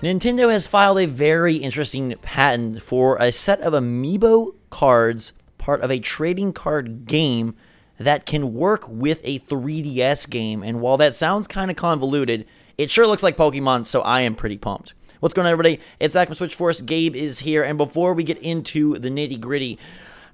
Nintendo has filed a very interesting patent for a set of Amiibo cards, part of a trading card game that can work with a 3DS game. And while that sounds kind of convoluted, it sure looks like Pokemon, so I am pretty pumped. What's going on, everybody? It's Zach from Switch Force. Gabe is here, and before we get into the nitty-gritty,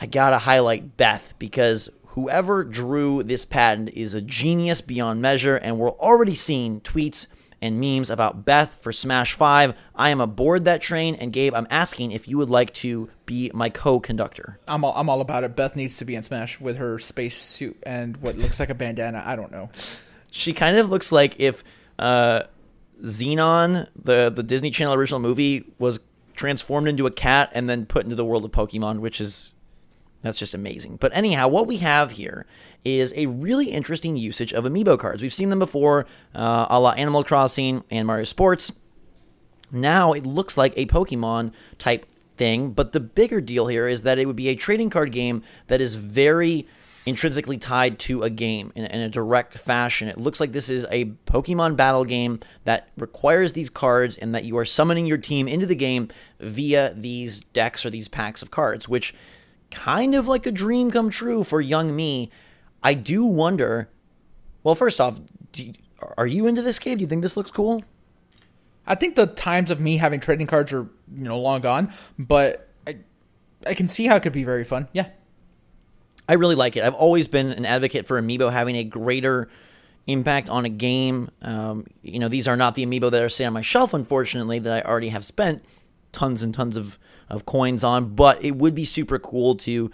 I gotta highlight Beth, because whoever drew this patent is a genius beyond measure, and we're already seeing tweets and memes about Beth for Smash 5. I am aboard that train, and Gabe, I'm asking if you would like to be my co-conductor. I'm all about it. Beth needs to be in Smash with her space suit and what looks like a bandana. I don't know. She kind of looks like if Xenon, the Disney Channel original movie, was transformed into a cat and then put into the world of Pokemon, that's just amazing. But anyhow, what we have here is a really interesting usage of Amiibo cards. We've seen them before, a la Animal Crossing and Mario Sports. Now it looks like a Pokemon type thing, but the bigger deal here is that it would be a trading card game that is very intrinsically tied to a game in a direct fashion. It looks like this is a Pokemon battle game that requires these cards and that you are summoning your team into the game via these decks or these packs of cards, which kind of like a dream come true for young me. I do wonder, well, first off, are you into this game? Do you think this looks cool? I think the times of me having trading cards are long gone, but I can see how it could be very fun. Yeah. I really like it. I've always been an advocate for Amiibo having a greater impact on a game. These are not the Amiibo that are sitting on my shelf, unfortunately, that I already have spent tons and tons of coins on, but it would be super cool to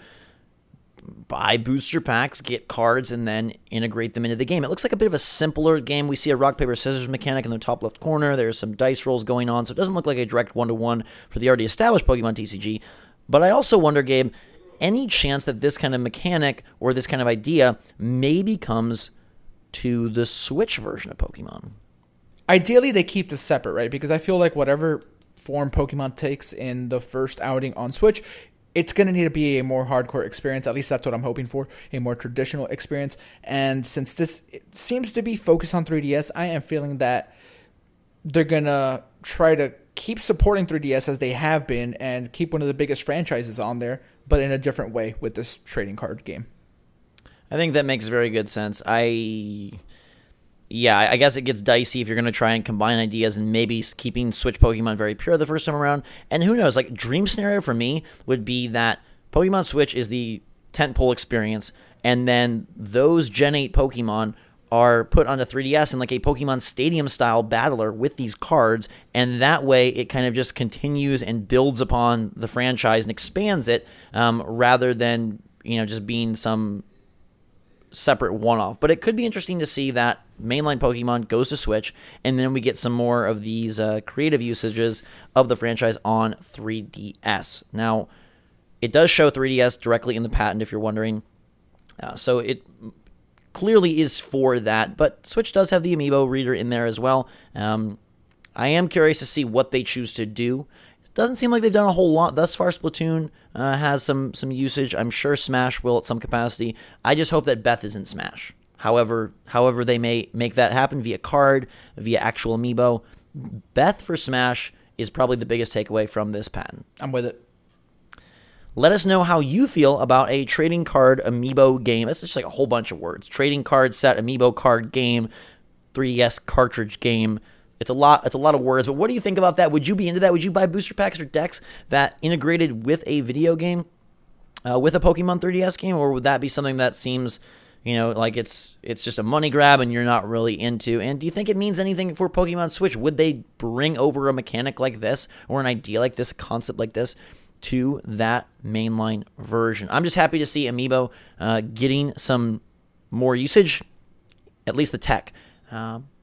buy booster packs, get cards, and then integrate them into the game. It looks like a bit of a simpler game. We see a rock, paper, scissors mechanic in the top left corner. There's some dice rolls going on, so it doesn't look like a direct one-to-one for the already established Pokemon TCG. But I also wonder, Gabe, any chance that this kind of mechanic or this kind of idea maybe comes to the Switch version of Pokemon? Ideally, they keep this separate, right? Because I feel like whatever form Pokemon takes in the first outing on Switch, it's going to need to be a more hardcore experience. At least that's what I'm hoping for, a more traditional experience. And since this seems to be focused on 3DS, I am feeling that they're going to try to keep supporting 3DS as they have been and keep one of the biggest franchises on there, but in a different way with this trading card game. I think that makes very good sense. I guess it gets dicey if you're going to try and combine ideas and maybe keeping Switch Pokemon very pure the first time around. And who knows, like, dream scenario for me would be that Pokemon Switch is the tentpole experience, and then those Gen 8 Pokemon are put onto 3DS in like a Pokemon Stadium-style battler with these cards, and that way it kind of just continues and builds upon the franchise and expands it, rather than, just being some separate one-off. But it could be interesting to see that mainline Pokemon goes to Switch, and then we get some more of these creative usages of the franchise on 3DS. Now, it does show 3DS directly in the patent, if you're wondering, so it clearly is for that, but Switch does have the Amiibo reader in there as well. I am curious to see what they choose to do. It doesn't seem like they've done a whole lot thus far. Splatoon has some usage. I'm sure Smash will at some capacity. I just hope that Beth is in Smash. However they may make that happen via card, via actual Amiibo, Beth for Smash is probably the biggest takeaway from this patent. I'm with it. Let us know how you feel about a trading card Amiibo game. That's just like a whole bunch of words. Trading card set, Amiibo card game, 3DS cartridge game. It's a lot of words, but what do you think about that? Would you be into that? Would you buy booster packs or decks that integrated with a video game, with a Pokemon 3DS game, or would that be something that seems, like it's just a money grab and you're not really into? And do you think it means anything for Pokemon Switch? Would they bring over a mechanic like this or an idea like this, a concept like this, to that mainline version? I'm just happy to see Amiibo getting some more usage, at least the tech.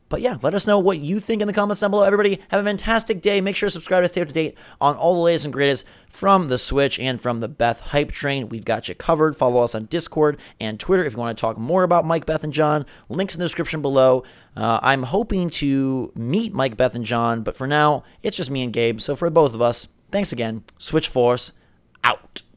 But yeah, let us know what you think in the comments down below. Everybody, have a fantastic day. Make sure to subscribe to stay up to date on all the latest and greatest from the Switch and from the Beth Hype Train. We've got you covered. Follow us on Discord and Twitter if you want to talk more about Mike, Beth, and John. Links in the description below. I'm hoping to meet Mike, Beth, and John, but for now, it's just me and Gabe. So for both of us, thanks again. Switch Force, out.